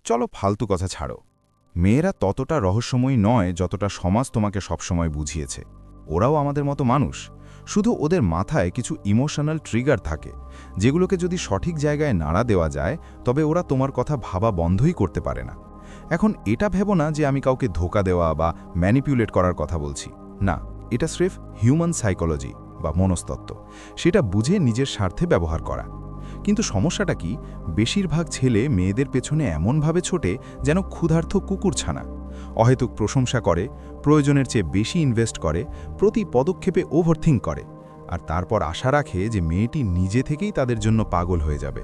চলো ফালতু কথা ছাড়ো। মেয়েরা ততটা রহস্যময়ী নয় যতটা সমাজ তোমাকে সবসময় বুঝিয়েছে। ওরাও আমাদের মতো মানুষ, শুধু ওদের মাথায় কিছু ইমোশনাল ট্রিগার থাকে, যেগুলোকে যদি সঠিক জায়গায় নাড়া দেওয়া যায় তবে ওরা তোমার কথা ভাবা বন্ধই করতে পারে না। এখন এটা ভেবো না যে আমি কাউকে ধোকা দেওয়া বা ম্যানিপুলেট করার কথা বলছি, না, এটা স্রেফ হিউম্যান সাইকোলজি বা মনস্তত্ত্ব, সেটা বুঝে নিজের স্বার্থে ব্যবহার করা। কিন্তু সমস্যাটা কি, বেশিরভাগ ছেলে মেয়েদের পেছনে এমনভাবে ছোটে যেন ক্ষুধার্ত কুকুরছানা। অহেতুক প্রশংসা করে, প্রয়োজনের চেয়ে বেশি ইনভেস্ট করে, প্রতি পদক্ষেপে ওভারথিঙ্ক করে, আর তারপর আশা রাখে যে মেয়েটি নিজে থেকেই তাদের জন্য পাগল হয়ে যাবে।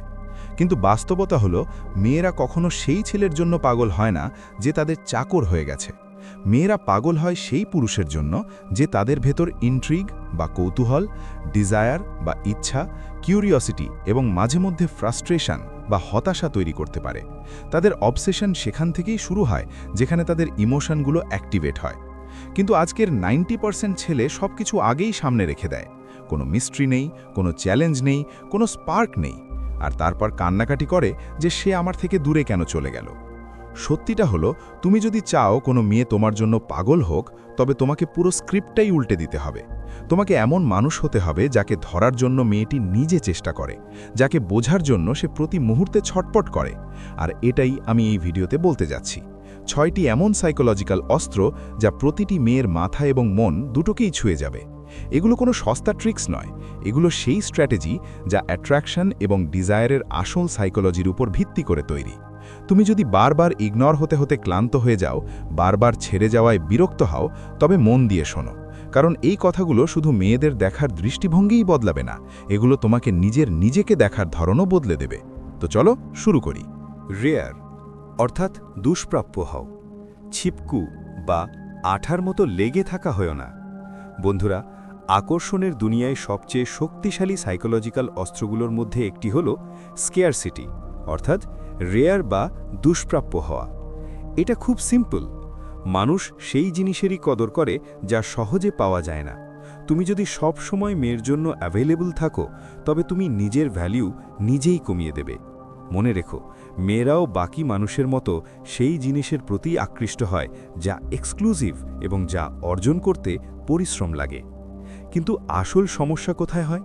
কিন্তু বাস্তবতা হলো, মেয়েরা কখনো সেই ছেলের জন্য পাগল হয় না যে তাদের চাকর হয়ে গেছে। মেয়েরা পাগল হয় সেই পুরুষের জন্য যে তাদের ভেতর ইন্ট্রিগ বা কৌতূহল, ডিজায়ার বা ইচ্ছা, কিউরিওসিটি এবং মাঝে মধ্যে ফ্রাস্ট্রেশন বা হতাশা তৈরি করতে পারে। তাদের অবসেশন সেখান থেকেই শুরু হয়, যেখানে তাদের ইমোশনগুলো অ্যাক্টিভেট হয়। কিন্তু আজকের 90% ছেলে সব কিছু আগেই সামনে রেখে দেয়। কোনো মিস্ট্রি নেই, কোনো চ্যালেঞ্জ নেই, কোনো স্পার্ক নেই, আর তারপর কান্নাকাটি করে যে সে আমার থেকে দূরে কেন চলে গেল। সত্যিটা হলো, তুমি যদি চাও কোনো মেয়ে তোমার জন্য পাগল হোক, তবে তোমাকে পুরো স্ক্রিপ্টটাই উল্টে দিতে হবে। তোমাকে এমন মানুষ হতে হবে যাকে ধরার জন্য মেয়েটি নিজে চেষ্টা করে, যাকে বোঝার জন্য সে প্রতি মুহূর্তে ছটপট করে। আর এটাই আমি এই ভিডিওতে বলতে যাচ্ছি। 6টি এমন সাইকোলজিক্যাল অস্ত্র যা প্রতিটি মেয়ের মাথা এবং মন দুটোকেই ছুঁয়ে যাবে। এগুলো কোনো সস্তা ট্রিক্স নয়, এগুলো সেই স্ট্র্যাটেজি যা অ্যাট্রাকশন এবং ডিজায়ারের আসল সাইকোলজির উপর ভিত্তি করে তৈরি। তুমি যদি বারবার ইগনোর হতে হতে ক্লান্ত হয়ে যাও, বারবার ছেড়ে যাওয়ায় বিরক্ত হও, তবে মন দিয়ে শোনো, কারণ এই কথাগুলো শুধু মেয়েদের দেখার দৃষ্টিভঙ্গিই বদলাবে না, এগুলো তোমাকে নিজেকে দেখার ধরনও বদলে দেবে। তো চলো শুরু করি। রেয়ার অর্থাৎ দুষ্প্রাপ্য হও, ছিপকু বা আঠার মতো লেগে থাকা হয় না। বন্ধুরা, আকর্ষণের দুনিয়ায় সবচেয়ে শক্তিশালী সাইকোলজিক্যাল অস্ত্রগুলোর মধ্যে একটি হল স্কেয়ারসিটি, অর্থাৎ রেয়ার বা দুষ্প্রাপ্য হওয়া। এটা খুব সিম্পল। মানুষ সেই জিনিসেরই কদর করে যা সহজে পাওয়া যায় না। তুমি যদি সব সময় মেয়ের জন্য অ্যাভেলেবল থাকো, তবে তুমি নিজের ভ্যালিউ নিজেই কমিয়ে দেবে। মনে রেখো, মেয়েরাও বাকি মানুষের মতো সেই জিনিসের প্রতি আকৃষ্ট হয় যা এক্সক্লুসিভ এবং যা অর্জন করতে পরিশ্রম লাগে। কিন্তু আসল সমস্যা কোথায় হয়?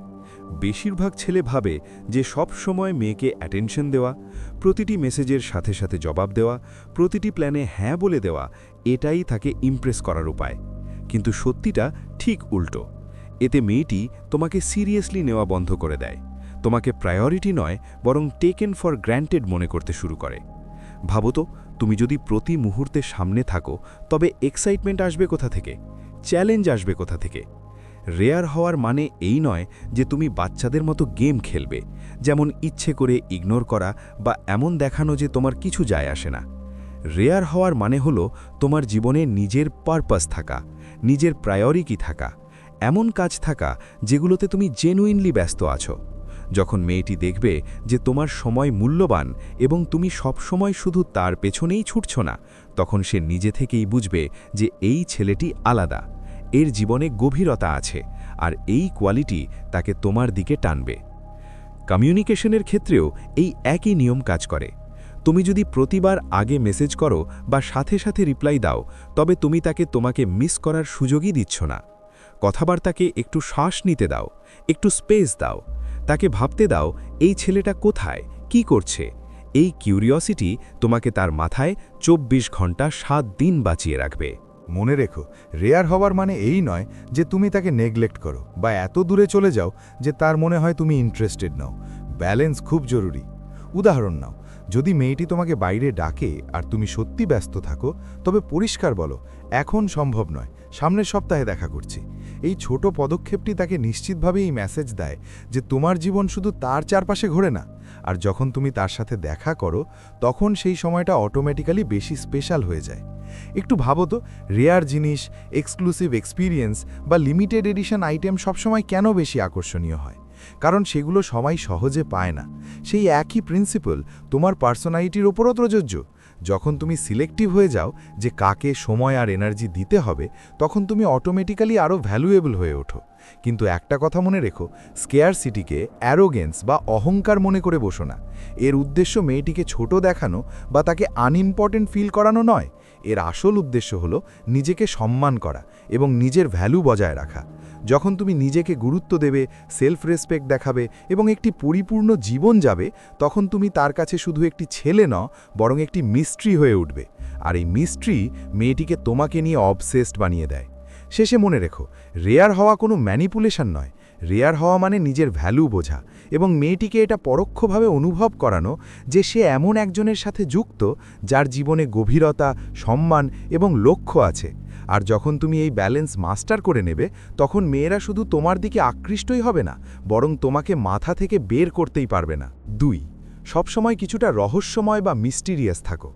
বেশিরভাগ ছেলে ভাবে যে সব সময় মেয়েকে অ্যাটেনশন দেওয়া, প্রতিটি মেসেজের সাথে সাথে জবাব দেওয়া, প্রতিটি প্ল্যানে হ্যাঁ বলে দেওয়া, এটাই তাকে ইমপ্রেস করার উপায়। কিন্তু সত্যিটা ঠিক উল্টো। এতে মেয়েটি তোমাকে সিরিয়াসলি নেওয়া বন্ধ করে দেয়, তোমাকে প্রায়োরিটি নয় বরং টেকেন ফর গ্র্যান্টেড মনে করতে শুরু করে। ভাবো তো, তুমি যদি প্রতি মুহূর্তে সামনে থাকো, তবে এক্সাইটমেন্ট আসবে কোথা থেকে? চ্যালেঞ্জ আসবে কোথা থেকে? রেয়ার হওয়ার মানে এই নয় যে তুমি বাচ্চাদের মতো গেম খেলবে, যেমন ইচ্ছে করে ইগনোর করা বা এমন দেখানো যে তোমার কিছু যায় আসে না। রেয়ার হওয়ার মানে হলো তোমার জীবনে নিজের পারপাস থাকা, নিজের প্রায়োরিটি থাকা, এমন কাজ থাকা যেগুলোতে তুমি জেনুইনলি ব্যস্ত আছো। যখন মেয়েটি দেখবে যে তোমার সময় মূল্যবান এবং তুমি সব সময় শুধু তার পেছনেই ছুটছ না, তখন সে নিজে থেকেই বুঝবে যে এই ছেলেটি আলাদা, এর জীবনে গভীরতা আছে, আর এই কোয়ালিটি তাকে তোমার দিকে টানবে। কমিউনিকেশনের ক্ষেত্রেও এই একই নিয়ম কাজ করে। তুমি যদি প্রতিবার আগে মেসেজ করো বা সাথে সাথে রিপ্লাই দাও, তবে তুমি তাকে তোমাকে মিস করার সুযোগই দিচ্ছ না। কথাবার্তাকে একটু শ্বাস নিতে দাও, একটু স্পেস দাও, তাকে ভাবতে দাও এই ছেলেটা কোথায়, কি করছে। এই কিউরিওসিটি তোমাকে তার মাথায় 24 ঘন্টা 7 দিন বাঁচিয়ে রাখবে। মনে রেখো, রেয়ার হওয়ার মানে এই নয় যে তুমি তাকে নেগলেক্ট করো বা এত দূরে চলে যাও যে তার মনে হয় তুমি ইন্টারেস্টেড নাও। ব্যালেন্স খুব জরুরি। উদাহরণ নাও, যদি মেয়েটি তোমাকে বাইরে ডাকে আর তুমি সত্যি ব্যস্ত থাকো, তবে পরিষ্কার বলো, এখন সম্ভব নয়, সামনের সপ্তাহে দেখা করছি। এই ছোট পদক্ষেপটি তাকে নিশ্চিতভাবে এই মেসেজ দেয় যে তোমার জীবন শুধু তার চারপাশে ঘোরে না। আর যখন তুমি তার সাথে দেখা করো, তখন সেই সময়টা অটোমেটিক্যালি বেশি স্পেশাল হয়ে যায়। একটু ভাবো তো, রেয়ার জিনিস, এক্সক্লুসিভ এক্সপিরিয়েন্স বা লিমিটেড এডিশন আইটেম সবসময় কেন বেশি আকর্ষণীয় হয়? কারণ সেগুলো সবাই সহজে পায় না। সেই একই প্রিন্সিপাল তোমার পার্সোনালিটির ওপরও প্রযোজ্য। যখন তুমি সিলেক্টিভ হয়ে যাও যে কাকে সময় আর এনার্জি দিতে হবে, তখন তুমি অটোমেটিক্যালি আরও ভ্যালুয়েবল হয়ে ওঠো। কিন্তু একটা কথা মনে রেখো, স্কেয়ারসিটিকে অ্যারোগেন্স বা অহংকার মনে করে বসো না। এর উদ্দেশ্য মেয়েটিকে ছোট দেখানো বা তাকে আনইম্পর্টেন্ট ফিল করানো নয়। এর আসল উদ্দেশ্য হলো নিজেকে সম্মান করা এবং নিজের ভ্যালু বজায় রাখা। যখন তুমি নিজেকে গুরুত্ব দেবে, সেলফ রেসপেক্ট দেখাবে এবং একটি পরিপূর্ণ জীবন যাবে, তখন তুমি তার কাছে শুধু একটি ছেলে নও, বরং একটি মিস্ট্রি হয়ে উঠবে। আর এই মিস্ট্রি মেয়েটিকে তোমাকে নিয়ে অবসেসড বানিয়ে দেয়। শেষে মনে রেখো, রেয়ার হওয়া কোনো ম্যানিপুলেশন নয়। রেয়ার হওয়া মানে নিজের ভ্যালু বোঝা এবং মেয়েটিকে এটা পরোক্ষভাবে অনুভব করানো যে সে এমন একজনের সাথে যুক্ত যার জীবনে গভীরতা, সম্মান এবং লক্ষ্য আছে। আর যখন তুমি এই ব্যালেন্স মাস্টার করে নেবে, তখন মেয়েরা শুধু তোমার দিকে আকৃষ্টই হবে না, বরং তোমাকে মাথা থেকে বের করতেই পারবে না। 2. সবসময় কিছুটা রহস্যময় বা মিস্টিরিয়াস থাকো।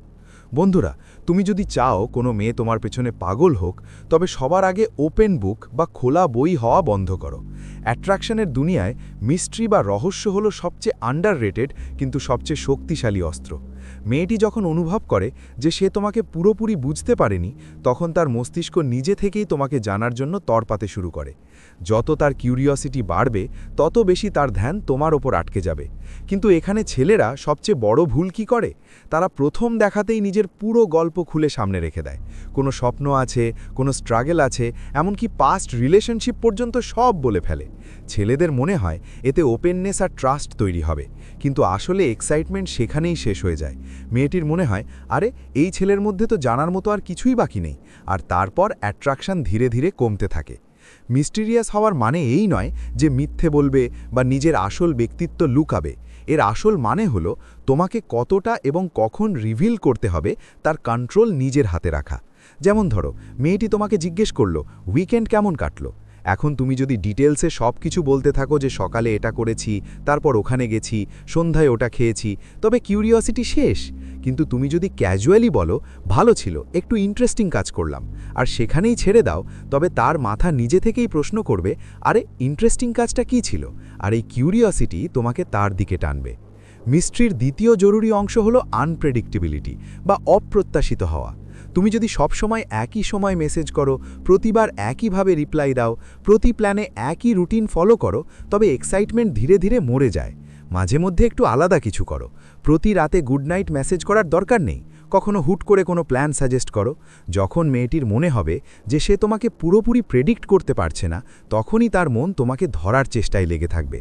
বন্ধুরা, তুমি যদি চাও কোনো মেয়ে তোমার পেছনে পাগল হোক, তবে সবার আগে ওপেন বুক বা খোলা বই হওয়া বন্ধ করো। অ্যাট্রাকশনের দুনিয়ায় মিস্ট্রি বা রহস্য হলো সবচেয়ে আন্ডাররেটেড কিন্তু সবচেয়ে শক্তিশালী অস্ত্র। মেয়েটি যখন অনুভব করে যে সে তোমাকে পুরোপুরি বুঝতে পারেনি, তখন তার মস্তিষ্ক নিজে থেকেই তোমাকে জানার জন্য তরপাতে শুরু করে। যত তার কিউরিওসিটি বাড়বে, তত বেশি তার ধ্যান তোমার ওপর আটকে যাবে। কিন্তু এখানে ছেলেরা সবচেয়ে বড় ভুল কি করে? তারা প্রথম দেখাতেই নিজের পুরো গল্প খুলে সামনে রেখে দেয়। কোনো স্বপ্ন আছে, কোনো স্ট্রাগল আছে, এমনকি পাস্ট রিলেশনশিপ পর্যন্ত সব বলে ফেলে। ছেলেদের মনে হয় এতে ওপেননেস আর ট্রাস্ট তৈরি হবে, কিন্তু আসলে এক্সাইটমেন্ট সেখানেই শেষ হয়ে যায়। মেয়েটির মনে হয়, আরে এই ছেলের মধ্যে তো জানার মতো আর কিছুই বাকি নেই, আর তারপর অ্যাট্রাকশন ধীরে ধীরে কমতে থাকে। মিস্টিরিয়াস হওয়ার মানে এই নয় যে মিথ্যে বলবে বা নিজের আসল ব্যক্তিত্ব লুকাবে। এর আসল মানে হলো তোমাকে কতটা এবং কখন রিভিল করতে হবে তার কন্ট্রোল নিজের হাতে রাখা। যেমন ধরো, মেয়েটি তোমাকে জিজ্ঞেস করলো উইকেন্ড কেমন কাটলো। এখন তুমি যদি ডিটেলসে সব কিছু বলতে থাকো যে সকালে এটা করেছি, তারপর ওখানে গেছি, সন্ধ্যায় ওটা খেয়েছি, তবে কিউরিওসিটি শেষ। কিন্তু তুমি যদি ক্যাজুয়ালি বলো ভালো ছিল, একটু ইন্টারেস্টিং কাজ করলাম, আর সেখানেই ছেড়ে দাও, তবে তার মাথা নিজে থেকেই প্রশ্ন করবে, আরে ইন্টারেস্টিং কাজটা কী ছিল? আর এই কিউরিওসিটি তোমাকে তার দিকে টানবে। মিস্ট্রির দ্বিতীয় জরুরি অংশ হলো আনপ্রেডিক্টেবিলিটি বা অপ্রত্যাশিত হওয়া। তুমি যদি সবসময় একই সময় মেসেজ করো, প্রতিবার একইভাবে রিপ্লাই দাও, প্রতি প্ল্যানে একই রুটিন ফলো করো, তবে এক্সাইটমেন্ট ধীরে ধীরে মরে যায়। মাঝে মধ্যে একটু আলাদা কিছু করো। প্রতি রাতে গুড নাইট মেসেজ করার দরকার নেই, কখনো হুট করে কোনো প্ল্যান সাজেস্ট করো। যখন মেয়েটির মনে হবে যে সে তোমাকে পুরোপুরি প্রেডিক্ট করতে পারছে না, তখনই তার মন তোমাকে ধরার চেষ্টায় লেগে থাকবে।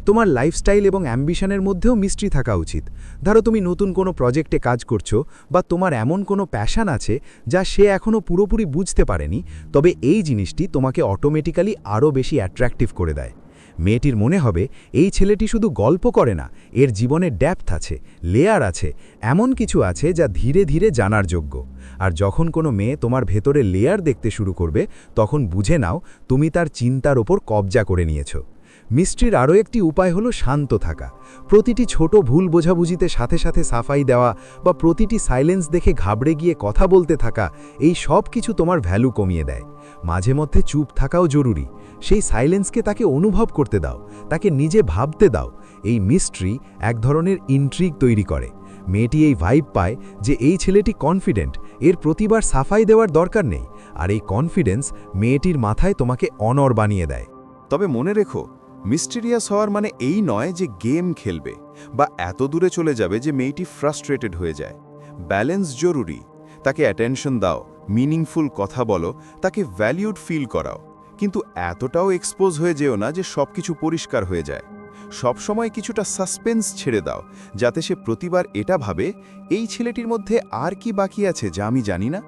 তোমার লাইফস্টাইল এবং অ্যাম্বিশনের মধ্যেও মিস্ট্রি থাকা উচিত। ধরো তুমি নতুন কোনো প্রজেক্টে কাজ করছো, বা তোমার এমন কোনো প্যাশন আছে যা সে এখনও পুরোপুরি বুঝতে পারেনি, তবে এই জিনিসটি তোমাকে অটোমেটিক্যালি আরও বেশি অ্যাট্রাকটিভ করে দেয়। মেয়েটির মনে হবে এই ছেলেটি শুধু গল্প করে না, এর জীবনে ডেপথ আছে, লেয়ার আছে, এমন কিছু আছে যা ধীরে ধীরে জানার যোগ্য। আর যখন কোনো মেয়ে তোমার ভেতরে লেয়ার দেখতে শুরু করবে, তখন বুঝে নাও তুমি তার চিন্তার ওপর কবজা করে নিয়েছো। মিস্ট্রির আরও একটি উপায় হলো শান্ত থাকা। প্রতিটি ছোট ভুল বোঝাবুঝিতে সাথে সাথে সাফাই দেওয়া বা প্রতিটি সাইলেন্স দেখে ঘাবড়ে গিয়ে কথা বলতে থাকা, এই সব কিছু তোমার ভ্যালু কমিয়ে দেয়। মাঝে মধ্যে চুপ থাকাও জরুরি। সেই সাইলেন্সকে তাকে অনুভব করতে দাও, তাকে নিজে ভাবতে দাও। এই মিস্ট্রি এক ধরনের ইন্ট্রিগ তৈরি করে। মেয়েটি এই ভাইব পায় যে এই ছেলেটি কনফিডেন্ট, এর প্রতিবার সাফাই দেওয়ার দরকার নেই। আর এই কনফিডেন্স মেয়েটির মাথায় তোমাকে অনর বানিয়ে দেয়। তবে মনে রেখো, মিস্টিরিয়াস হওয়ার মানে এই নয় যে গেম খেলবে বা এত দূরে চলে যাবে যে মেয়েটি ফ্রাস্ট্রেটেড হয়ে যায়। ব্যালেন্স জরুরি। তাকে অ্যাটেনশন দাও, মিনিংফুল কথা বলো, তাকে ভ্যালিউড ফিল করাও, কিন্তু এতটাও এক্সপোজ হয়ে যেও না যে সবকিছু পরিষ্কার হয়ে যায়। সবসময় কিছুটা সাসপেন্স ছেড়ে দাও, যাতে সে প্রতিবার এটা ভাবে এই ছেলেটির মধ্যে আর কি বাকি আছে যা আমি জানি না।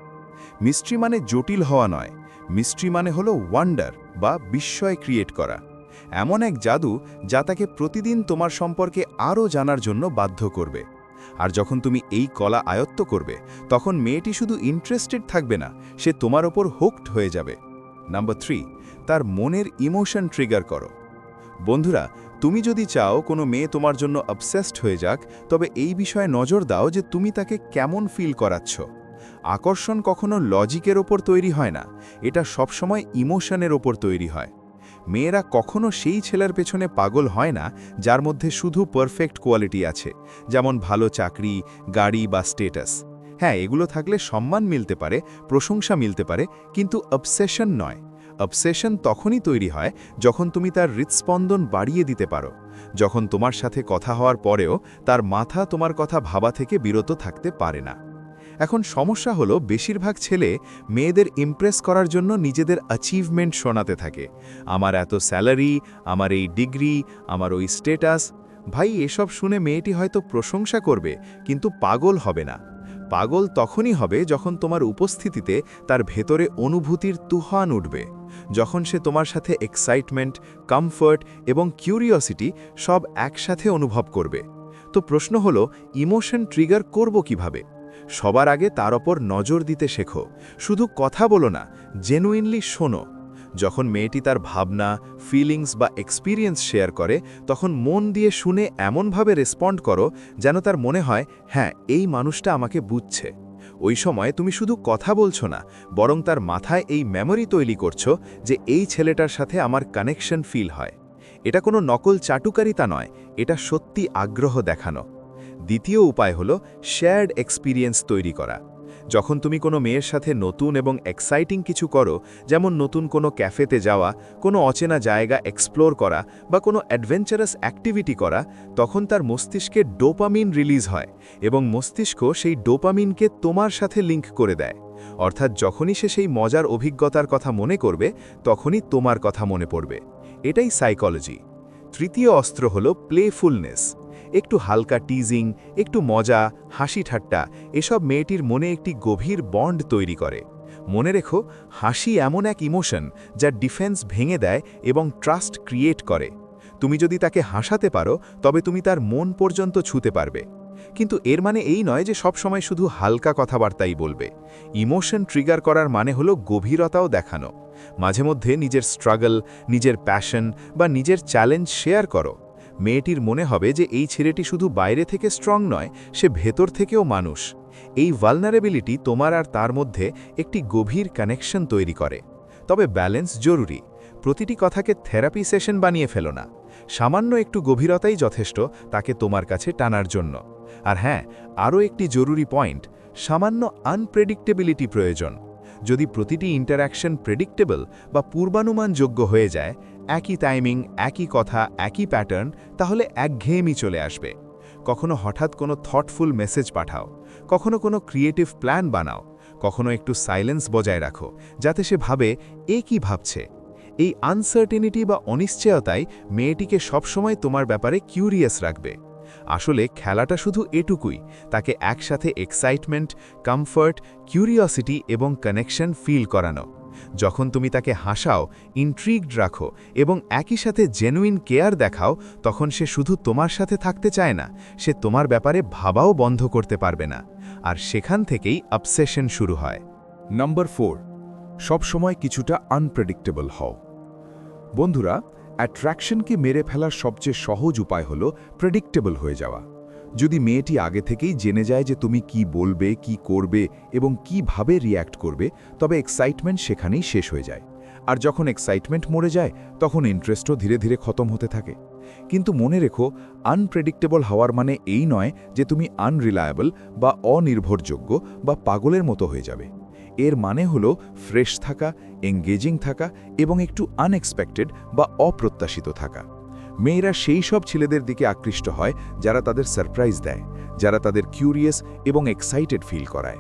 মিস্ট্রি মানে জটিল হওয়া নয়, মিস্ট্রি মানে হলো ওয়ান্ডার বা বিস্ময় ক্রিয়েট করা। এমন এক জাদু যা তাকে প্রতিদিন তোমার সম্পর্কে আরও জানার জন্য বাধ্য করবে। আর যখন তুমি এই কলা আয়ত্ত করবে, তখন মেয়েটি শুধু ইন্টারেস্টেড থাকবে না, সে তোমার ওপর হুকড হয়ে যাবে। নাম্বার 3, তার মনের ইমোশন ট্রিগার করো। বন্ধুরা, তুমি যদি চাও কোনো মেয়ে তোমার জন্য অবসেসড হয়ে যাক, তবে এই বিষয়ে নজর দাও যে তুমি তাকে কেমন ফিল করাচ্ছ। আকর্ষণ কখনো লজিকের ওপর তৈরি হয় না, এটা সবসময় ইমোশনের ওপর তৈরি হয়। মেয়েরা কখনো সেই ছেলের পেছনে পাগল হয় না যার মধ্যে শুধু পারফেক্ট কোয়ালিটি আছে, যেমন ভালো চাকরি, গাড়ি বা স্টেটাস। হ্যাঁ, এগুলো থাকলে সম্মান মিলতে পারে, প্রশংসা মিলতে পারে, কিন্তু অবসেশন নয়। অবসেশন তখনই তৈরি হয় যখন তুমি তার হৃৎস্পন্দন বাড়িয়ে দিতে পারো, যখন তোমার সাথে কথা হওয়ার পরেও তার মাথা তোমার কথা ভাবা থেকে বিরত থাকতে পারে না। এখন সমস্যা হলো, বেশিরভাগ ছেলে মেয়েদের ইমপ্রেস করার জন্য নিজেদের অ্যাচিভমেন্ট শোনাতে থাকে। আমার এত স্যালারি, আমার এই ডিগ্রি, আমার ওই স্টেটাস। ভাই, এসব শুনে মেয়েটি হয়তো প্রশংসা করবে, কিন্তু পাগল হবে না। পাগল তখনই হবে যখন তোমার উপস্থিতিতে তার ভেতরে অনুভূতির তুফান উঠবে, যখন সে তোমার সাথে এক্সাইটমেন্ট, কমফর্ট এবং কিউরিওসিটি সব একসাথে অনুভব করবে। তো প্রশ্ন হলো, ইমোশন ট্রিগার করব কিভাবে? সবার আগে তার ওপর নজর দিতে শেখো। শুধু কথা বলো না, জেনুইনলি শোনো। যখন মেয়েটি তার ভাবনা, ফিলিংস বা এক্সপিরিয়েন্স শেয়ার করে, তখন মন দিয়ে শুনে এমনভাবে রেসপন্ড করো যেন তার মনে হয়, হ্যাঁ, এই মানুষটা আমাকে বুঝছে। ওই সময় তুমি শুধু কথা বলছো না, বরং তার মাথায় এই মেমোরি তৈরি করছো যে এই ছেলেটার সাথে আমার কানেকশন ফিল হয়। এটা কোনো নকল চাটুকারিতা নয়, এটা সত্যি আগ্রহ দেখানো। দ্বিতীয় উপায় হলো শেয়ার্ড এক্সপিরিয়েন্স তৈরি করা। যখন তুমি কোনো মেয়ের সাথে নতুন এবং এক্সাইটিং কিছু করো, যেমন নতুন কোনো ক্যাফেতে যাওয়া, কোনো অচেনা জায়গা এক্সপ্লোর করা বা কোনো অ্যাডভেঞ্চারাস অ্যাক্টিভিটি করা, তখন তার মস্তিষ্কে ডোপামিন রিলিজ হয় এবং মস্তিষ্ক সেই ডোপামিনকে তোমার সাথে লিঙ্ক করে দেয়। অর্থাৎ যখনই সে সেই মজার অভিজ্ঞতার কথা মনে করবে, তখনই তোমার কথা মনে পড়বে। এটাই সাইকোলজি। তৃতীয় অস্ত্র হলো প্লেফুলনেস। একটু হালকা টিজিং, একটু মজা, হাসি ঠাট্টা, এসব মেয়েটির মনে একটি গভীর বন্ড তৈরি করে। মনে রেখো, হাসি এমন এক ইমোশন যা ডিফেন্স ভেঙে দেয় এবং ট্রাস্ট ক্রিয়েট করে। তুমি যদি তাকে হাসাতে পারো, তবে তুমি তার মন পর্যন্ত ছুঁতে পারবে। কিন্তু এর মানে এই নয় যে সব সময় শুধু হালকা কথাবার্তাই বলবে। ইমোশন ট্রিগার করার মানে হলো গভীরতাও দেখানো। মাঝে মধ্যে নিজের স্ট্রাগল, নিজের প্যাশন বা নিজের চ্যালেঞ্জ শেয়ার করো। মেয়েটির মনে হবে যে এই ছেলেটি শুধু বাইরে থেকে স্ট্রং নয়, সে ভেতর থেকেও মানুষ। এই ভালনারেবিলিটি তোমার আর তার মধ্যে একটি গভীর কানেকশন তৈরি করে। তবে ব্যালেন্স জরুরি। প্রতিটি কথাকে থেরাপি সেশন বানিয়ে ফেলো না। সামান্য একটু গভীরতাই যথেষ্ট তাকে তোমার কাছে টানার জন্য। আর হ্যাঁ, আরও একটি জরুরি পয়েন্ট, সামান্য আনপ্রেডিক্টেবিলিটি প্রয়োজন। যদি প্রতিটি ইন্টারঅ্যাকশন প্রেডিক্টেবল বা পূর্বানুমানযোগ্য হয়ে যায়, একই টাইমিং, একই কথা, একই প্যাটার্ন, তাহলে একঘেয়েমি চলে আসবে। কখনো হঠাৎ কোনো থটফুল মেসেজ পাঠাও, কখনো কোনো ক্রিয়েটিভ প্ল্যান বানাও, কখনো একটু সাইলেন্স বজায় রাখো, যাতে সে ভাবে এ কি ভাবছে। এই আনসার্টেনিটি বা অনিশ্চয়তাই মেয়েটিকে সবসময় তোমার ব্যাপারে কিউরিয়াস রাখবে। আসলে খেলাটা শুধু এটুকুই, তাকে একসাথে এক্সাইটমেন্ট, কমফর্ট, কিউরিওসিটি এবং কানেকশন ফিল করানো। যখন তুমি তাকে হাসাও, ইন্ট্রিগড রাখো এবং একই সাথে জেনুইন কেয়ার দেখাও, তখন সে শুধু তোমার সাথে থাকতে চায় না, সে তোমার ব্যাপারে ভাবাও বন্ধ করতে পারবে না। আর সেখান থেকেই অবসেশন শুরু হয়। নাম্বার 4, সবসময় কিছুটা আনপ্রেডিক্টেবল হও। বন্ধুরা, অ্যাট্রাকশনকে মেরে ফেলার সবচেয়ে সহজ উপায় হল প্রেডিক্টেবল হয়ে যাওয়া। যদি মেয়েটি আগে থেকেই জেনে যায় যে তুমি কি বলবে, কি করবে এবং কিভাবে রিয়্যাক্ট করবে, তবে এক্সাইটমেন্ট সেখানেই শেষ হয়ে যায়। আর যখন এক্সাইটমেন্ট মরে যায়, তখন ইন্টারেস্টও ধীরে ধীরে খতম হতে থাকে। কিন্তু মনে রেখো, আনপ্রেডিক্টেবল হওয়ার মানে এই নয় যে তুমি আনরিলায়েবল বা অনির্ভরযোগ্য বা পাগলের মতো হয়ে যাবে। এর মানে হলো ফ্রেশ থাকা, এঙ্গেজিং থাকা এবং একটু আনএক্সপেক্টেড বা অপ্রত্যাশিত থাকা। মেয়েরা সেই সব ছেলেদের দিকে আকৃষ্ট হয় যারা তাদের সারপ্রাইজ দেয়, যারা তাদের কিউরিয়াস এবং এক্সাইটেড ফিল করায়।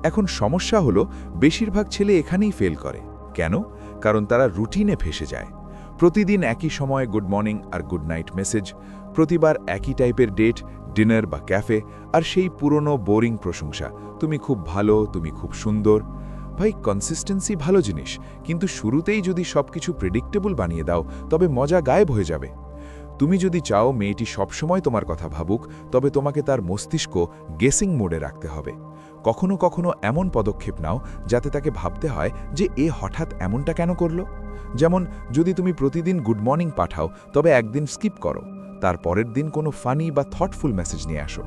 এখন সমস্যা হলো, বেশিরভাগ ছেলে এখানেই ফেল করে। কেন? কারণ তারা রুটিনে ফেসে যায়। প্রতিদিন একই সময়ে গুড মর্নিং আর গুড নাইট মেসেজ, প্রতিবার একই টাইপের ডেট, ডিনার বা ক্যাফে, আর সেই পুরনো বোরিং প্রশংসা, তুমি খুব ভালো, তুমি খুব সুন্দর। ভাই, কনসিস্টেন্সি ভালো জিনিস, কিন্তু শুরুতেই যদি সবকিছু প্রেডিক্টেবল বানিয়ে দাও, তবে মজা গায়েব হয়ে যাবে। তুমি যদি চাও মেয়েটি সবসময় তোমার কথা ভাবুক, তবে তোমাকে তার মস্তিষ্ক গেসিং মোডে রাখতে হবে। কখনো কখনো এমন পদক্ষেপ নাও যাতে তাকে ভাবতে হয় যে এ হঠাৎ এমনটা কেন করলো। যেমন, যদি তুমি প্রতিদিন গুড মর্নিং পাঠাও, তবে একদিন স্কিপ করো, তার পরের দিন কোনো ফানি বা থটফুল মেসেজ নিয়ে আসো,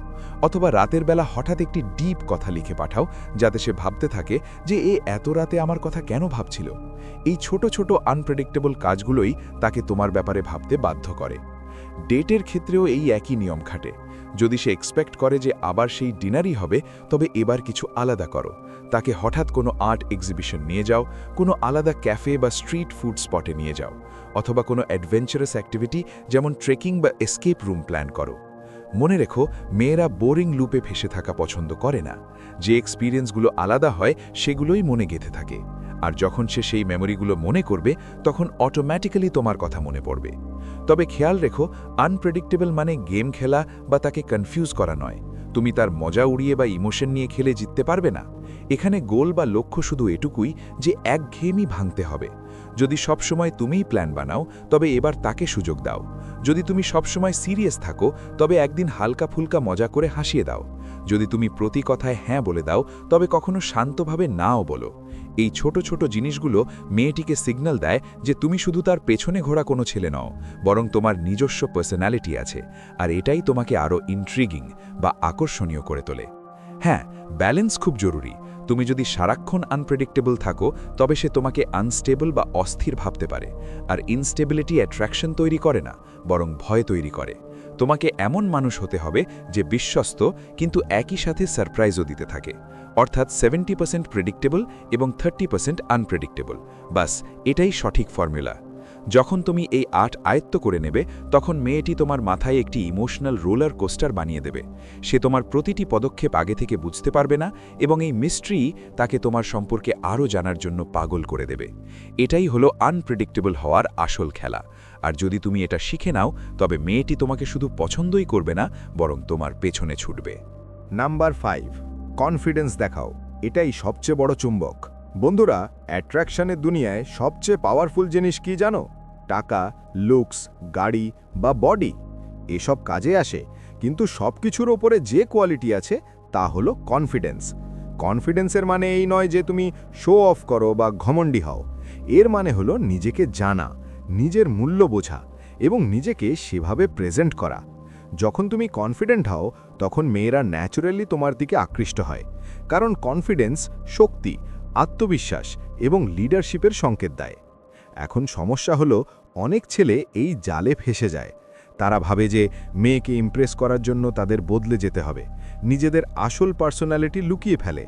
অথবা রাতের বেলা হঠাৎ একটি ডিপ কথা লিখে পাঠাও যাতে সে ভাবতে থাকে যে এত রাতে আমার কথা কেন ভাবছিল। এই ছোট ছোট আনপ্রেডিক্টেবল কাজগুলোই তাকে তোমার ব্যাপারে ভাবতে বাধ্য করে। ডেটের ক্ষেত্রেও এই একই নিয়ম খাটে। যদি সে এক্সপেক্ট করে যে আবার সেই ডিনারই হবে, তবে এবার কিছু আলাদা করো। তাকে হঠাৎ কোনো আর্ট এক্সিবিশন নিয়ে যাও, কোনো আলাদা ক্যাফে বা স্ট্রিট ফুড স্পটে নিয়ে যাও, অথবা কোনো অ্যাডভেঞ্চারাস অ্যাক্টিভিটি যেমন ট্রেকিং বা এস্কেপ রুম প্ল্যান করো। মনে রেখো, মেয়েরা বোরিং লুপে ফেসে থাকা পছন্দ করে না। যে এক্সপিরিয়েন্সগুলো আলাদা হয় সেগুলোই মনে গেঁথে থাকে, আর যখন সে সেই মেমোরিগুলো মনে করবে তখন অটোম্যাটিক্যালি তোমার কথা মনে পড়বে। তবে খেয়াল রেখো, আনপ্রেডিক্টেবল মানে গেম খেলা বা তাকে কনফিউজ করা নয়। তুমি তার মজা উড়িয়ে বা ইমোশন নিয়ে খেলে জিততে পারবে না। এখানে গোল বা লক্ষ্য শুধু এটুকুই যে একঘেয়েমি ভাঙতে হবে। যদি সবসময় তুমিই প্ল্যান বানাও, তবে এবার তাকে সুযোগ দাও। যদি তুমি সবসময় সিরিয়াস থাকো, তবে একদিন হালকা ফুলকা মজা করে হাসিয়ে দাও। যদি তুমি প্রতি কথায় হ্যাঁ বলে দাও, তবে কখনো শান্তভাবে নাও বলো। এই ছোট ছোট জিনিসগুলো মেয়েটিকে সিগন্যাল দেয় যে তুমি শুধু তার পেছনে ঘোরা কোনো ছেলে নও, বরং তোমার নিজস্ব পার্সোনালিটি আছে, আর এটাই তোমাকে আরও ইন্ট্রিগিং বা আকর্ষণীয় করে তোলে। হ্যাঁ, ব্যালেন্স খুব জরুরি। তুমি যদি সারাক্ষণ আনপ্রেডিক্টেবল থাকো, তবে সে তোমাকে আনস্টেবল বা অস্থির ভাবতে পারে, আর ইনস্টেবিলিটি অ্যাট্রাকশন তৈরি করে না, বরং ভয় তৈরি করে। তোমাকে এমন মানুষ হতে হবে যে বিশ্বস্ত কিন্তু একই সাথে সারপ্রাইজও দিতে থাকে, অর্থাৎ 70% প্রেডিক্টেবল এবং 30% আনপ্রেডিক্টেবল। বাস এটাই সঠিক ফর্মুলা। যখন তুমি এই 8 আয়ত্ত করে নেবে, তখন মেয়েটি তোমার মাথায় একটি ইমোশনাল রোলার কোস্টার বানিয়ে দেবে। সে তোমার প্রতিটি পদক্ষেপ আগে থেকে বুঝতে পারবে না, এবং এই মিস্ট্রি তাকে তোমার সম্পর্কে আরও জানার জন্য পাগল করে দেবে। এটাই হলো আনপ্রেডিক্টেবল হওয়ার আসল খেলা। আর যদি তুমি এটা শিখে নাও, তবে মেয়েটি তোমাকে শুধু পছন্দই করবে না, বরং তোমার পেছনে ছুটবে। নাম্বার 5, কনফিডেন্স দেখাও। এটাই সবচেয়ে বড় চুম্বক। বন্ধুরা, অ্যাট্রাকশনের দুনিয়ায় সবচেয়ে পাওয়ারফুল জিনিস কি জানো? টাকা, লুকস, গাড়ি বা বডি। এসব কাজে আসে, কিন্তু সবকিছুর ওপরে যে কোয়ালিটি আছে তা হলো কনফিডেন্স। কনফিডেন্সের মানে এই নয় যে তুমি শো অফ করো বা ঘমণ্ডি হও। এর মানে হলো নিজেকে জানা, নিজের মূল্য বোঝা এবং নিজেকে সেভাবে প্রেজেন্ট করা। যখন তুমি কনফিডেন্ট হও, তখন মেয়েরা ন্যাচারালি তোমার দিকে আকৃষ্ট হয়, কারণ কনফিডেন্স শক্তি, আত্মবিশ্বাস এবং লিডারশিপের সংকেত দেয়। এখন সমস্যা হলো, অনেক ছেলে এই জালে ফেসে যায়। তারা ভাবে যে মেয়েকে ইমপ্রেস করার জন্য তাদের বদলে যেতে হবে, নিজেদের আসল পার্সোনালিটি লুকিয়ে ফেলে,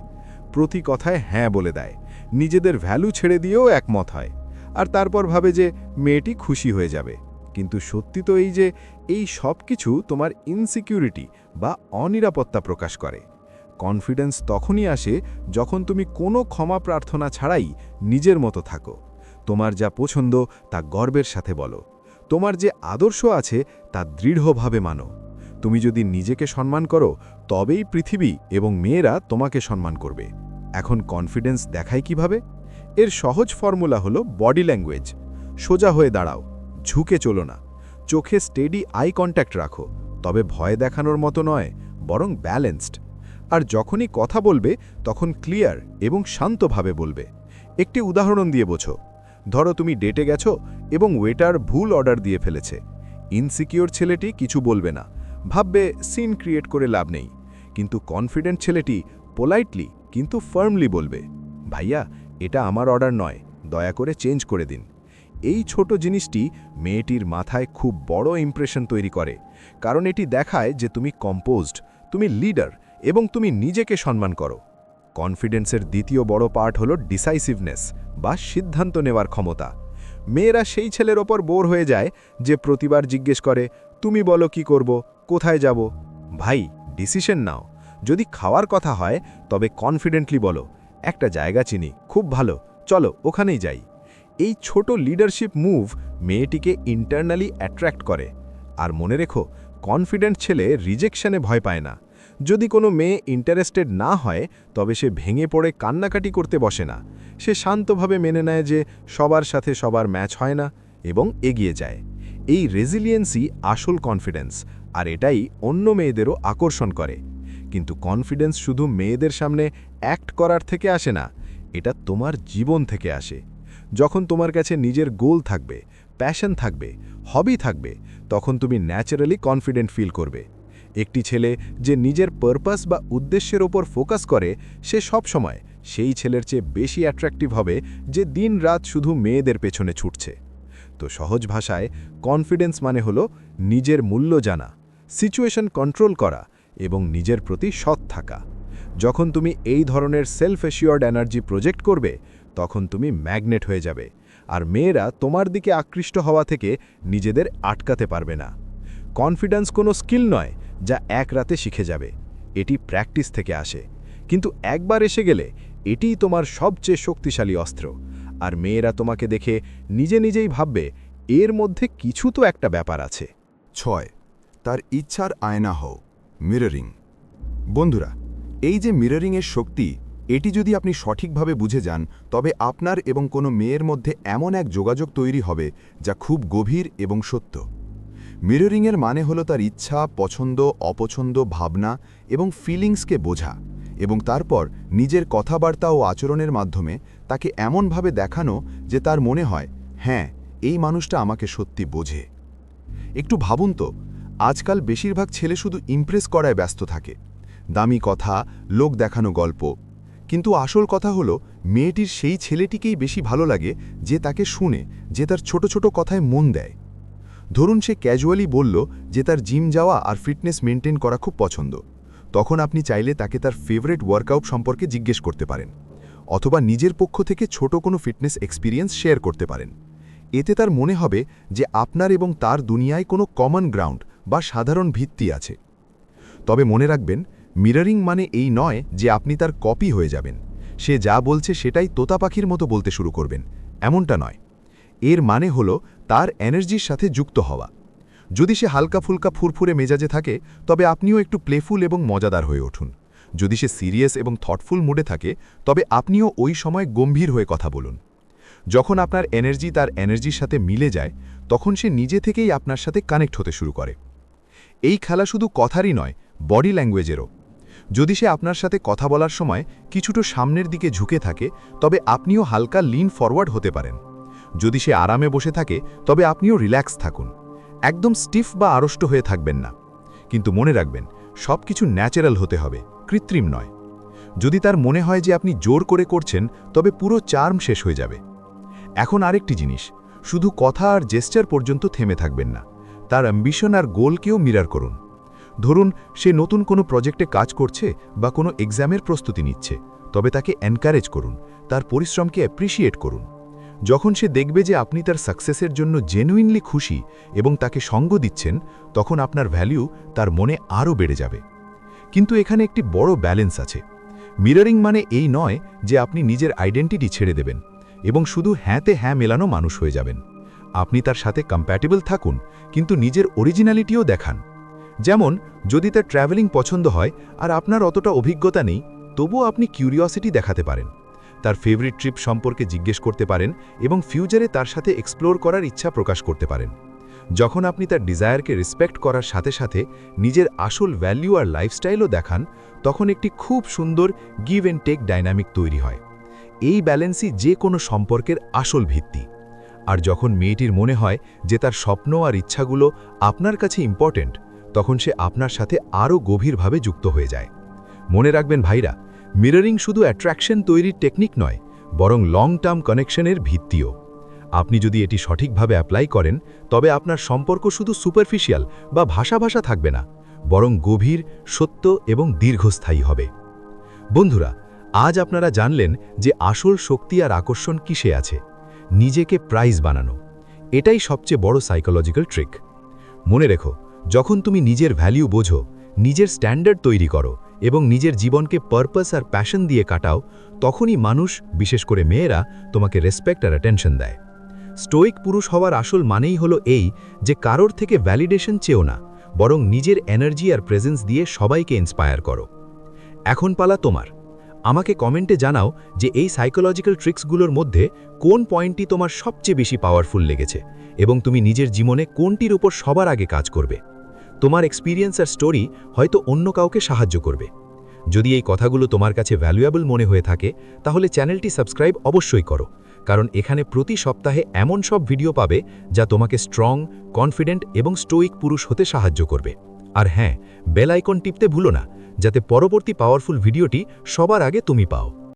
প্রতি কথায় হ্যাঁ বলে দেয়, নিজেদের ভ্যালু ছেড়ে দিয়েও একমত হয়, আর তারপর ভাবে যে মেয়েটি খুশি হয়ে যাবে। কিন্তু সত্যি তো এই যে এই সব কিছু তোমার ইনসিকিউরিটি বা অনিরাপত্তা প্রকাশ করে। কনফিডেন্স তখনই আসে যখন তুমি কোনো ক্ষমা প্রার্থনা ছাড়াই নিজের মতো থাকো। তোমার যা পছন্দ তা গর্বের সাথে বলো, তোমার যে আদর্শ আছে তা দৃঢ়ভাবে মানো। তুমি যদি নিজেকে সম্মান করো, তবেই পৃথিবী এবং মেয়েরা তোমাকে সম্মান করবে। এখন কনফিডেন্স দেখায় কিভাবে? এর সহজ ফর্মুলা হলো বডি ল্যাঙ্গুয়েজ। সোজা হয়ে দাঁড়াও, ঝুঁকে চলো না, চোখে স্টেডি আই কন্ট্যাক্ট রাখো, তবে ভয় দেখানোর মতো নয়, বরং ব্যালেন্সড। আর যখনই কথা বলবে, তখন ক্লিয়ার এবং শান্তভাবে বলবে। একটি উদাহরণ দিয়ে বোঝো। ধরো তুমি ডেটে গেছো এবং ওয়েটার ভুল অর্ডার দিয়ে ফেলেছে। ইনসিকিওর ছেলেটি কিছু বলবে না, ভাববে সিন ক্রিয়েট করে লাভ নেই। কিন্তু কনফিডেন্ট ছেলেটি পোলাইটলি কিন্তু ফার্মলি বলবে, ভাইয়া, এটা আমার অর্ডার নয়, দয়া করে চেঞ্জ করে দিন। এই ছোট জিনিসটি মেয়েটির মাথায় খুব বড় ইমপ্রেশন তৈরি করে, কারণ এটি দেখায় যে তুমি কম্পোজড, তুমি লিডার এবং তুমি নিজেকে সম্মান করো। কনফিডেন্সের দ্বিতীয় বড় পার্ট হলো ডিসাইসিভনেস বা সিদ্ধান্ত নেওয়ার ক্ষমতা। মেয়েরা সেই ছেলের ওপর বোর হয়ে যায় যে প্রতিবার জিজ্ঞেস করে, তুমি বলো কি করব, কোথায় যাব। ভাই, ডিসিশন নাও। যদি খাওয়ার কথা হয়, তবে কনফিডেন্টলি বলো, একটা জায়গা চিনি, খুব ভালো, চলো ওখানেই যাই। এই ছোট লিডারশিপ মুভ মেয়েটিকে ইন্টারনালি অ্যাট্রাক্ট করে। আর মনে রেখো, কনফিডেন্ট ছেলে রিজেকশনে ভয় পায় না। যদি কোনো মেয়ে ইন্টারেস্টেড না হয়, তবে সে ভেঙে পড়ে কান্নাকাটি করতে বসে না। সে শান্তভাবে মেনে নেয় যে সবার সাথে সবার ম্যাচ হয় না এবং এগিয়ে যায়। এই রেজিলিয়েন্সই আসল কনফিডেন্স, আর এটাই অন্য মেয়েদেরও আকর্ষণ করে। কিন্তু কনফিডেন্স শুধু মেয়েদের সামনে অ্যাক্ট করার থেকে আসে না, এটা তোমার জীবন থেকে আসে। যখন তোমার কাছে নিজের গোল থাকবে, প্যাশন থাকবে, হবি থাকবে, তখন তুমি ন্যাচারালি কনফিডেন্ট ফিল করবে। একটি ছেলে যে নিজের পারপাস বা উদ্দেশ্যের ওপর ফোকাস করে, সে সব সময় সেই ছেলের চেয়ে বেশি অ্যাট্রাকটিভ হবে যে দিন-রাত শুধু মেয়েদের পেছনে ছুটছে। তো সহজ ভাষায় কনফিডেন্স মানে হলো নিজের মূল্য জানা, সিচুয়েশন কন্ট্রোল করা এবং নিজের প্রতি সৎ থাকা। যখন তুমি এই ধরনের সেলফ অ্যাসিওর্ড এনার্জি প্রজেক্ট করবে, তখন তুমি ম্যাগনেট হয়ে যাবে, আর মেয়েরা তোমার দিকে আকৃষ্ট হওয়া থেকে নিজেদের আটকাতে পারবে না। কনফিডেন্স কোনো স্কিল নয় যা এক রাতে শিখে যাবে, এটি প্র্যাকটিস থেকে আসে। কিন্তু একবার এসে গেলে এটিই তোমার সবচেয়ে শক্তিশালী অস্ত্র, আর মেয়েরা তোমাকে দেখে নিজেই ভাববে এর মধ্যে কিছু তো একটা ব্যাপার আছে। 6. তার ইচ্ছার আয়না হও, মিররিং। বন্ধুরা, এই যে মিররিংয়ের শক্তি, এটি যদি আপনি সঠিকভাবে বুঝে যান, তবে আপনার এবং কোনো মেয়ের মধ্যে এমন এক যোগাযোগ তৈরি হবে যা খুব গভীর এবং সত্য। মিররিংয়ের মানে হলো তার ইচ্ছা, পছন্দ, অপছন্দ, ভাবনা এবং ফিলিংসকে বোঝা, এবং তারপর নিজের কথাবার্তা ও আচরণের মাধ্যমে তাকে এমনভাবে দেখানো যে তার মনে হয়, হ্যাঁ, এই মানুষটা আমাকে সত্যি বোঝে। একটু ভাবুন তো, আজকাল বেশিরভাগ ছেলে শুধু ইমপ্রেস করায় ব্যস্ত থাকে, দামি কথা, লোক দেখানো গল্প। কিন্তু আসল কথা হলো, মেয়েটির সেই ছেলেটিকেই বেশি ভালো লাগে যে তাকে শুনে, যে তার ছোট ছোট কথায় মন দেয়। ধরুন সে ক্যাজুয়ালি বলল যে তার জিম যাওয়া আর ফিটনেস মেনটেন করা খুব পছন্দ, তখন আপনি চাইলে তাকে তার ফেভারিট ওয়ার্কআউট সম্পর্কে জিজ্ঞেস করতে পারেন, অথবা নিজের পক্ষ থেকে ছোট কোনো ফিটনেস এক্সপিরিয়েন্স শেয়ার করতে পারেন। এতে তার মনে হবে যে আপনার এবং তার দুনিয়ায় কোনো কমন গ্রাউন্ড বা সাধারণ ভিত্তি আছে। তবে মনে রাখবেন, মিররিং মানে এই নয় যে আপনি তার কপি হয়ে যাবেন, সে যা বলছে সেটাই তোতা পাখির মতো বলতে শুরু করবেন, এমনটা নয়। এর মানে হলো তার এনার্জির সাথে যুক্ত হওয়া। যদি সে হালকা ফুলকা ফুরফুরে মেজাজে থাকে, তবে আপনিও একটু প্লেফুল এবং মজাদার হয়ে উঠুন। যদি সে সিরিয়াস এবং থটফুল মুডে থাকে, তবে আপনিও ওই সময় গম্ভীর হয়ে কথা বলুন। যখন আপনার এনার্জি তার এনার্জির সাথে মিলে যায়, তখন সে নিজে থেকেই আপনার সাথে কানেক্ট হতে শুরু করে। এই খেলা শুধু কথারই নয়, বডি ল্যাঙ্গুয়েজেরও। যদি সে আপনার সাথে কথা বলার সময় কিছুটা সামনের দিকে ঝুঁকে থাকে, তবে আপনিও হালকা লিন ফরওয়ার্ড হতে পারেন। যদি সে আরামে বসে থাকে, তবে আপনিও রিল্যাক্স থাকুন, একদম স্টিফ বা আড়ষ্ট হয়ে থাকবেন না। কিন্তু মনে রাখবেন, সব কিছু ন্যাচারাল হতে হবে, কৃত্রিম নয়। যদি তার মনে হয় যে আপনি জোর করে করছেন, তবে পুরো চার্ম শেষ হয়ে যাবে। এখন আরেকটি জিনিস, শুধু কথা আর জেস্টার পর্যন্ত থেমে থাকবেন না, তার অ্যাম্বিশন আর গোলকেও মিরর করুন। ধরুন সে নতুন কোনো প্রজেক্টে কাজ করছে বা কোনো এক্সামের প্রস্তুতি নিচ্ছে, তবে তাকে এনকারেজ করুন, তার পরিশ্রমকে অ্যাপ্রিসিয়েট করুন। যখন সে দেখবে যে আপনি তার সাকসেসের জন্য জেনুইনলি খুশি এবং তাকে সঙ্গ দিচ্ছেন, তখন আপনার ভ্যালু তার মনে আরও বেড়ে যাবে। কিন্তু এখানে একটি বড় ব্যালেন্স আছে। মিররিং মানে এই নয় যে আপনি নিজের আইডেন্টিটি ছেড়ে দেবেন এবং শুধু হ্যাঁতে হ্যাঁ মেলানো মানুষ হয়ে যাবেন। আপনি তার সাথে কম্প্যাটেবল থাকুন, কিন্তু নিজের অরিজিনালিটিও দেখান। যেমন, যদি তার ট্র্যাভেলিং পছন্দ হয় আর আপনার অতটা অভিজ্ঞতা নেই, তবুও আপনি কিউরিওসিটি দেখাতে পারেন। তার ফেভারিট ট্রিপ সম্পর্কে জিজ্ঞেস করতে পারেন এবং ফিউচারে তার সাথে এক্সপ্লোর করার ইচ্ছা প্রকাশ করতে পারেন। যখন আপনি তার ডিজায়ারকে রেসপেক্ট করার সাথে সাথে নিজের আসল ভ্যালু আর লাইফস্টাইলও দেখান, তখন একটি খুব সুন্দর গিভ অ্যান্ড টেক ডাইনামিক তৈরি হয়। এই ব্যালেন্সই যে কোনো সম্পর্কের আসল ভিত্তি। আর যখন মেয়েটির মনে হয় যে তার স্বপ্ন আর ইচ্ছাগুলো আপনার কাছে ইম্পর্ট্যান্ট, তখন সে আপনার সাথে আরও গভীরভাবে যুক্ত হয়ে যায়। মনে রাখবেন ভাইরা, মিররিং শুধু অ্যাট্রাকশন তৈরির টেকনিক নয়, বরং লং টার্ম কানেকশনের ভিত্তিও। আপনি যদি এটি সঠিকভাবে অ্যাপ্লাই করেন, তবে আপনার সম্পর্ক শুধু সুপারফিশিয়াল বা ভাষা থাকবে না, বরং গভীর, সত্য এবং দীর্ঘস্থায়ী হবে। বন্ধুরা, আজ আপনারা জানলেন যে আসল শক্তি আর আকর্ষণ কিসে আছে। নিজেকে প্রাইজ বানানো, এটাই সবচেয়ে বড় সাইকোলজিক্যাল ট্রিক। মনে রেখো, যখন তুমি নিজের ভ্যালু বোঝো, নিজের স্ট্যান্ডার্ড তৈরি করো এবং নিজের জীবনকে পারপাস আর প্যাশন দিয়ে কাটাও, তখনই মানুষ, বিশেষ করে মেয়েরা, তোমাকে রেসপেক্ট আর অ্যাটেনশন দেয়। স্টোইক পুরুষ হওয়ার আসল মানেই হলো এই যে কারোর থেকে ভ্যালিডেশন চেও না, বরং নিজের এনার্জি আর প্রেজেন্স দিয়ে সবাইকে ইন্সপায়ার করো। এখন পালা তোমার। আমাকে কমেন্টে জানাও যে এই সাইকোলজিক্যাল ট্রিক্সগুলোর মধ্যে কোন পয়েন্টটি তোমার সবচেয়ে বেশি পাওয়ারফুল লেগেছে এবং তুমি নিজের জীবনে কোনটির উপর সবার আগে কাজ করবে। তোমার এক্সপিরিয়েন্স আর স্টোরি হয়তো অন্য কাউকে সাহায্য করবে। যদি এই কথাগুলো তোমার কাছে ভ্যালুয়েবল মনে হয়ে থাকে, তাহলে চ্যানেলটি সাবস্ক্রাইব অবশ্যই করো, কারণ এখানে প্রতি সপ্তাহে এমন সব ভিডিও পাবে যা তোমাকে স্ট্রং, কনফিডেন্ট এবং স্টোইক পুরুষ হতে সাহায্য করবে। আর হ্যাঁ, বেল আইকন টিপতে ভুলো না, যাতে পরবর্তী পাওয়ারফুল ভিডিওটি সবার আগে তুমি পাও।